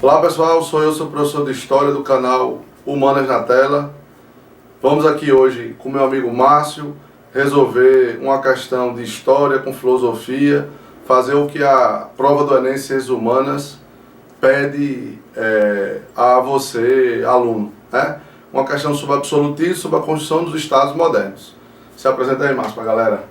Olá pessoal, sou eu, sou professor de História do canal Humanas na Tela. Vamos aqui hoje com meu amigo Márcio resolver uma questão de História com Filosofia, fazer o que a prova do Enem Ciências Humanas pede a você, aluno, né? Uma questão sobre absolutismo, sobre a construção dos Estados modernos. Se apresenta aí, Márcio, para a galera.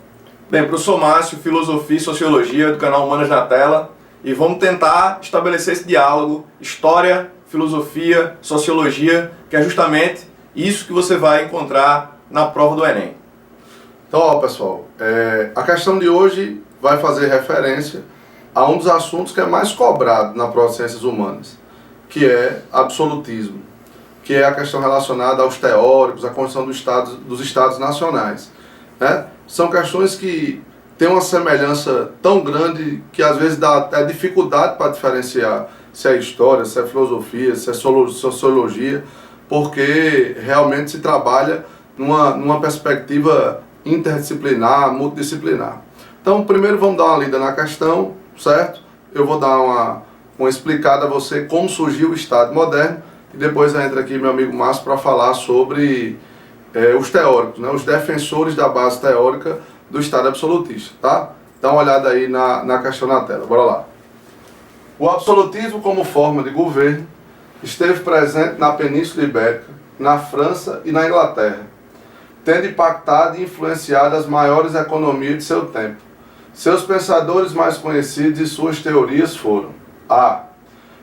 Bem, professor Márcio, Filosofia e Sociologia do canal Humanas na Tela, e vamos tentar estabelecer esse diálogo, História, Filosofia, Sociologia, que é justamente isso que você vai encontrar na prova do Enem. Então, ó, pessoal, a questão de hoje vai fazer referência a um dos assuntos que é mais cobrado na prova de Ciências Humanas, que é absolutismo, que é a questão relacionada aos teóricos, à construção dos estados nacionais, né? São questões que têm uma semelhança tão grande que às vezes dá até dificuldade para diferenciar se é história, se é filosofia, se é sociologia, porque realmente se trabalha numa perspectiva interdisciplinar, multidisciplinar. Então, primeiro vamos dar uma lida na questão, certo? Eu vou dar uma explicada a você como surgiu o Estado moderno e depois entra aqui meu amigo Márcio para falar sobre os teóricos, né? Os defensores da base teórica do Estado absolutista, tá? Dá uma olhada aí na questão na tela, bora lá. O absolutismo como forma de governo esteve presente na Península Ibérica, na França e na Inglaterra, tendo impactado e influenciado as maiores economias de seu tempo. Seus pensadores mais conhecidos e suas teorias foram A.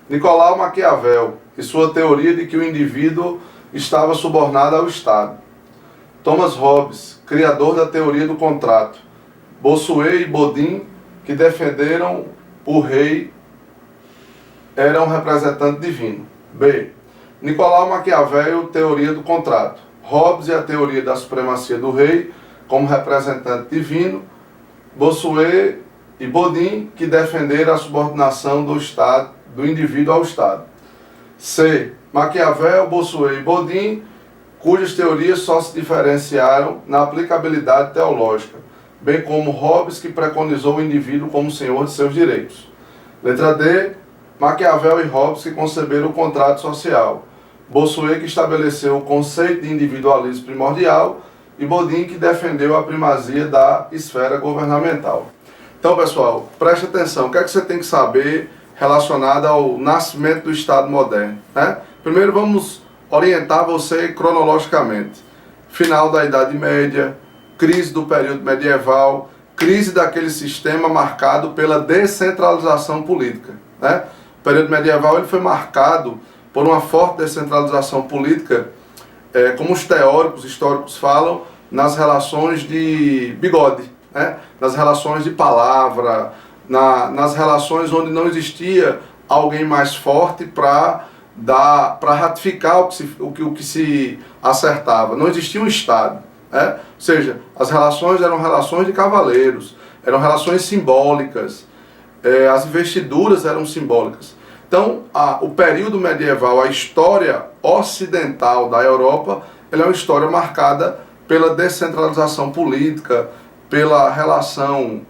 Nicolau Maquiavel e sua teoria de que o indivíduo estava subornado ao Estado. Thomas Hobbes, criador da teoria do contrato. Bossuet e Bodin, que defenderam o rei, era um representante divino. B. Nicolau Maquiavel, teoria do contrato. Hobbes e a teoria da supremacia do rei como representante divino. Bossuet e Bodin, que defenderam a subordinação do Estado, do indivíduo ao Estado. C. Maquiavel, Bossuet e Bodin, cujas teorias só se diferenciaram na aplicabilidade teológica, bem como Hobbes, que preconizou o indivíduo como senhor de seus direitos. Letra D. Maquiavel e Hobbes, que conceberam o contrato social. Bossuet, que estabeleceu o conceito de individualismo primordial, e Bodin, que defendeu a primazia da esfera governamental. Então, pessoal, preste atenção. O que é que você tem que saber relacionado ao nascimento do Estado moderno, né? Primeiro, vamos orientar você cronologicamente. Final da Idade Média, crise do período medieval, crise daquele sistema marcado pela descentralização política, né? O período medieval ele foi marcado por uma forte descentralização política, como os teóricos históricos falam, nas relações de bigode, né? Nas relações de palavra, nas relações onde não existia alguém mais forte para ratificar o que se acertava. Não existia um Estado, né? Ou seja, as relações eram relações de cavaleiros, eram relações simbólicas, as investiduras eram simbólicas. Então, o período medieval, a história ocidental da Europa, ela é uma história marcada pela descentralização política, pela relação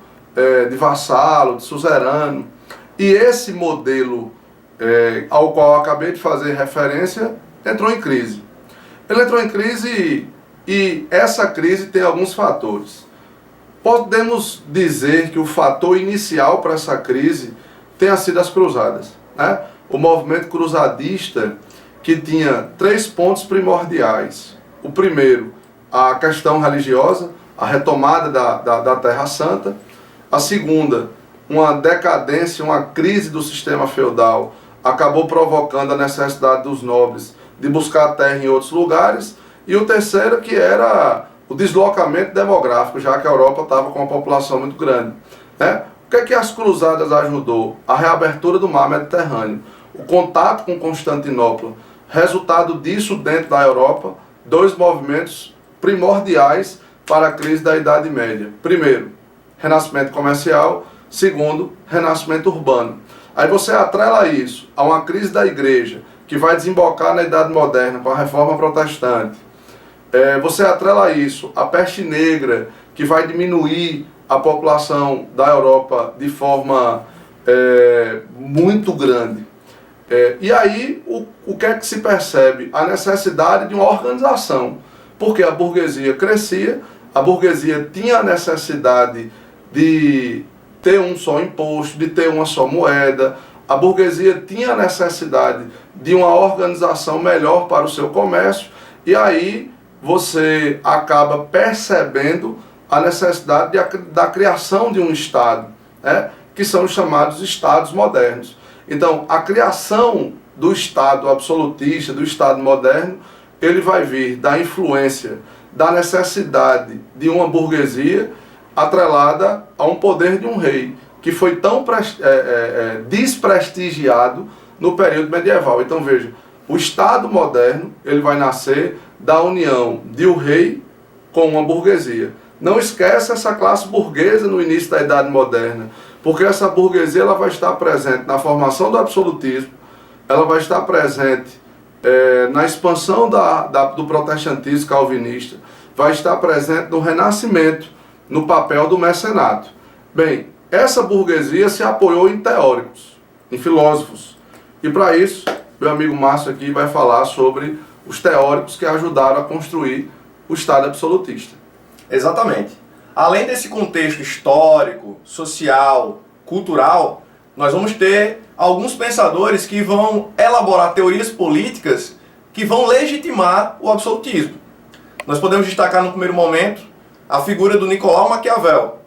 de vassalo, de suzerano. E esse modelo ao qual eu acabei de fazer referência entrou em crise. Ele entrou em crise e essa crise tem alguns fatores. Podemos dizer que o fator inicial para essa crise tenha sido as cruzadas, né? O movimento cruzadista, que tinha 3 pontos primordiais. O primeiro, a questão religiosa, a retomada da Terra Santa. A segunda, uma decadência, uma crise do sistema feudal, acabou provocando a necessidade dos nobres de buscar terra em outros lugares. E o terceiro, que era o deslocamento demográfico, já que a Europa estava com uma população muito grande, né? O que é que as cruzadas ajudou? A reabertura do mar Mediterrâneo, o contato com Constantinopla. Resultado disso, dentro da Europa, 2 movimentos primordiais para a crise da Idade Média. Primeiro, renascimento comercial. Segundo, renascimento urbano. Aí você atrela isso a uma crise da igreja, que vai desembocar na Idade Moderna com a Reforma Protestante. Você atrela isso à peste negra, que vai diminuir a população da Europa de forma muito grande. E aí, o que é que se percebe? A necessidade de uma organização, porque a burguesia crescia, a burguesia tinha a necessidade de ter um só imposto, de ter uma só moeda, a burguesia tinha a necessidade de uma organização melhor para o seu comércio, e aí você acaba percebendo a necessidade da criação de um Estado, né, que são os chamados Estados modernos. Então, a criação do Estado absolutista, do Estado moderno, ele vai vir da influência, da necessidade de uma burguesia atrelada a um poder de um rei, que foi tão desprestigiado no período medieval. Então, veja, o Estado moderno, ele vai nascer da união de um rei com uma burguesia. Não esqueça essa classe burguesa no início da Idade Moderna, porque essa burguesia ela vai estar presente na formação do absolutismo, ela vai estar presente na expansão do protestantismo calvinista, vai estar presente no renascimento, no papel do mecenato. Bem, essa burguesia se apoiou em teóricos, em filósofos, e para isso, meu amigo Márcio aqui vai falar sobre os teóricos que ajudaram a construir o Estado absolutista. Exatamente. Além desse contexto histórico, social, cultural, nós vamos ter alguns pensadores que vão elaborar teorias políticas que vão legitimar o absolutismo. Nós podemos destacar no primeiro momento a figura do Nicolau Maquiavel,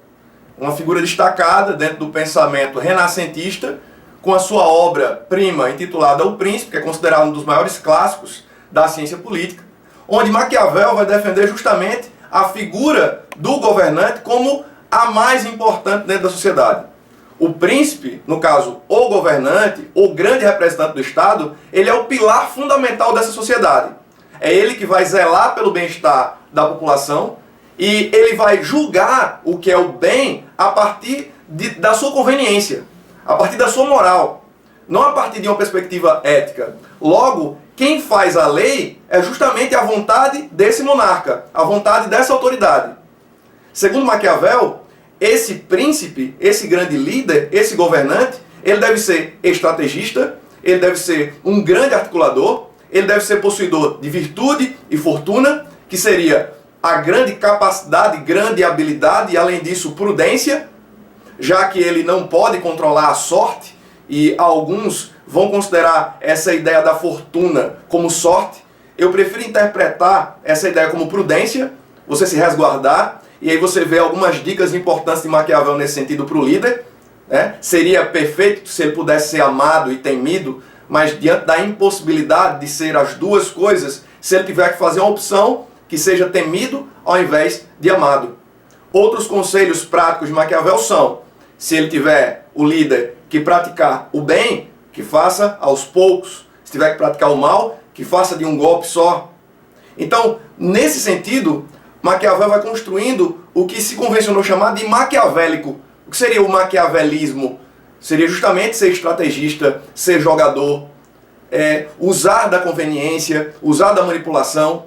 uma figura destacada dentro do pensamento renascentista, com a sua obra-prima intitulada O Príncipe, que é considerado um dos maiores clássicos da ciência política, onde Maquiavel vai defender justamente a figura do governante como a mais importante dentro da sociedade. O príncipe, no caso, o governante, o grande representante do Estado, ele é o pilar fundamental dessa sociedade. É ele que vai zelar pelo bem-estar da população e ele vai julgar o que é o bem a partir da sua conveniência, a partir da sua moral, não a partir de uma perspectiva ética. Logo, quem faz a lei é justamente a vontade desse monarca, a vontade dessa autoridade. Segundo Maquiavel, esse príncipe, esse grande líder, esse governante, ele deve ser estrategista, ele deve ser um grande articulador, ele deve ser possuidor de virtude e fortuna, que seria a grande capacidade, grande habilidade e, além disso, prudência, já que ele não pode controlar a sorte, e alguns vão considerar essa ideia da fortuna como sorte. Eu prefiro interpretar essa ideia como prudência, você se resguardar, e aí você vê algumas dicas importantes de Maquiavel nesse sentido para o líder. Né? Seria perfeito se ele pudesse ser amado e temido, mas diante da impossibilidade de ser as duas coisas, se ele tiver que fazer uma opção que seja temido ao invés de amado. Outros conselhos práticos de Maquiavel são, se ele tiver o líder que praticar o bem, que faça aos poucos. Se tiver que praticar o mal, que faça de um golpe só. Então, nesse sentido, Maquiavel vai construindo o que se convencionou chamar de maquiavélico. O que seria o maquiavelismo? Seria justamente ser estrategista, ser jogador, usar da conveniência, usar da manipulação.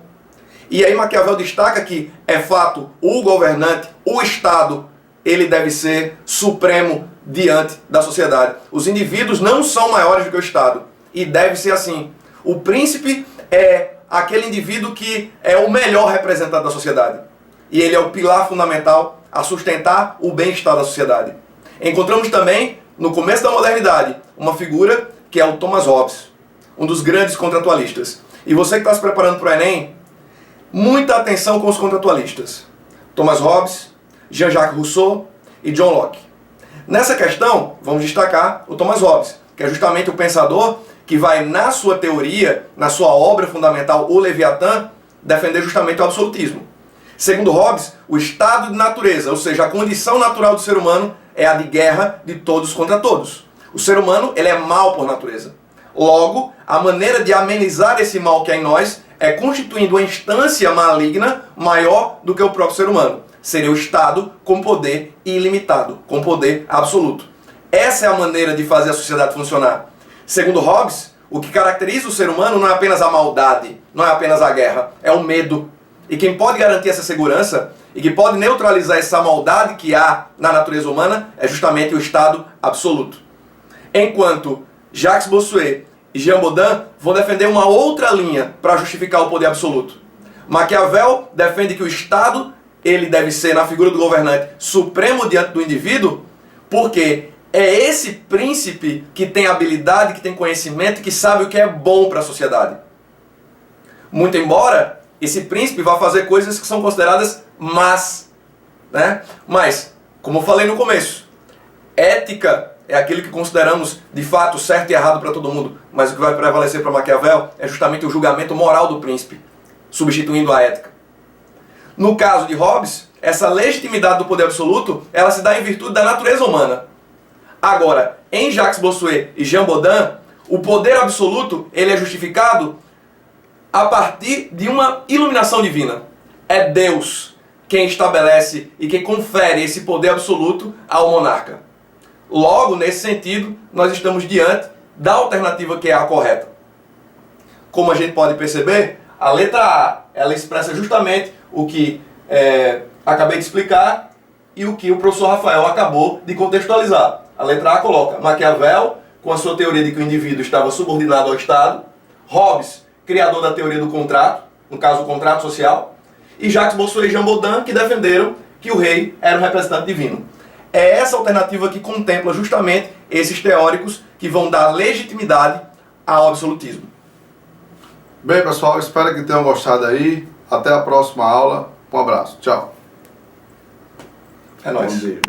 E aí Maquiavel destaca que, é fato, o governante, o Estado, ele deve ser supremo diante da sociedade. Os indivíduos não são maiores do que o Estado. E deve ser assim. O príncipe é aquele indivíduo que é o melhor representante da sociedade. E ele é o pilar fundamental a sustentar o bem-estar da sociedade. Encontramos também, no começo da modernidade, uma figura que é o Thomas Hobbes, um dos grandes contratualistas. E você que está se preparando para o Enem, muita atenção com os contratualistas. Thomas Hobbes, Jean-Jacques Rousseau e John Locke. Nessa questão, vamos destacar o Thomas Hobbes, que é justamente o pensador que vai, na sua teoria, na sua obra fundamental, O Leviatã, defender justamente o absolutismo. Segundo Hobbes, o estado de natureza, ou seja, a condição natural do ser humano, é a de guerra de todos contra todos. O ser humano, ele é mau por natureza. Logo, a maneira de amenizar esse mal que há em nós é constituindo uma instância maligna maior do que o próprio ser humano. Seria o Estado com poder ilimitado, com poder absoluto. Essa é a maneira de fazer a sociedade funcionar. Segundo Hobbes, o que caracteriza o ser humano não é apenas a maldade, não é apenas a guerra, é o medo. E quem pode garantir essa segurança e que pode neutralizar essa maldade que há na natureza humana é justamente o Estado absoluto. Enquanto Jacques Bossuet e Jean Baudin vão defender uma outra linha para justificar o poder absoluto. Maquiavel defende que o Estado ele deve ser, na figura do governante, supremo diante do indivíduo, porque é esse príncipe que tem habilidade, que tem conhecimento, que sabe o que é bom para a sociedade. Muito embora esse príncipe vá fazer coisas que são consideradas más, né? Mas, como eu falei no começo, ética é aquilo que consideramos de fato certo e errado para todo mundo, mas o que vai prevalecer para Maquiavel é justamente o julgamento moral do príncipe, substituindo a ética. No caso de Hobbes, essa legitimidade do poder absoluto, ela se dá em virtude da natureza humana. Agora, em Jacques Bossuet e Jean Baudin, o poder absoluto ele é justificado a partir de uma iluminação divina. É Deus quem estabelece e quem confere esse poder absoluto ao monarca. Logo, nesse sentido, nós estamos diante da alternativa que é a correta. Como a gente pode perceber, a letra A ela expressa justamente o que acabei de explicar e o que o professor Rafael acabou de contextualizar. A letra A coloca Maquiavel, com a sua teoria de que o indivíduo estava subordinado ao Estado, Hobbes, criador da teoria do contrato, no caso o contrato social, e Jacques Bossuet e Jean Baudin, que defenderam que o rei era um representante divino. É essa alternativa que contempla justamente esses teóricos que vão dar legitimidade ao absolutismo. Bem, pessoal, espero que tenham gostado aí. Até a próxima aula. Um abraço. Tchau. É nóis. Bom dia.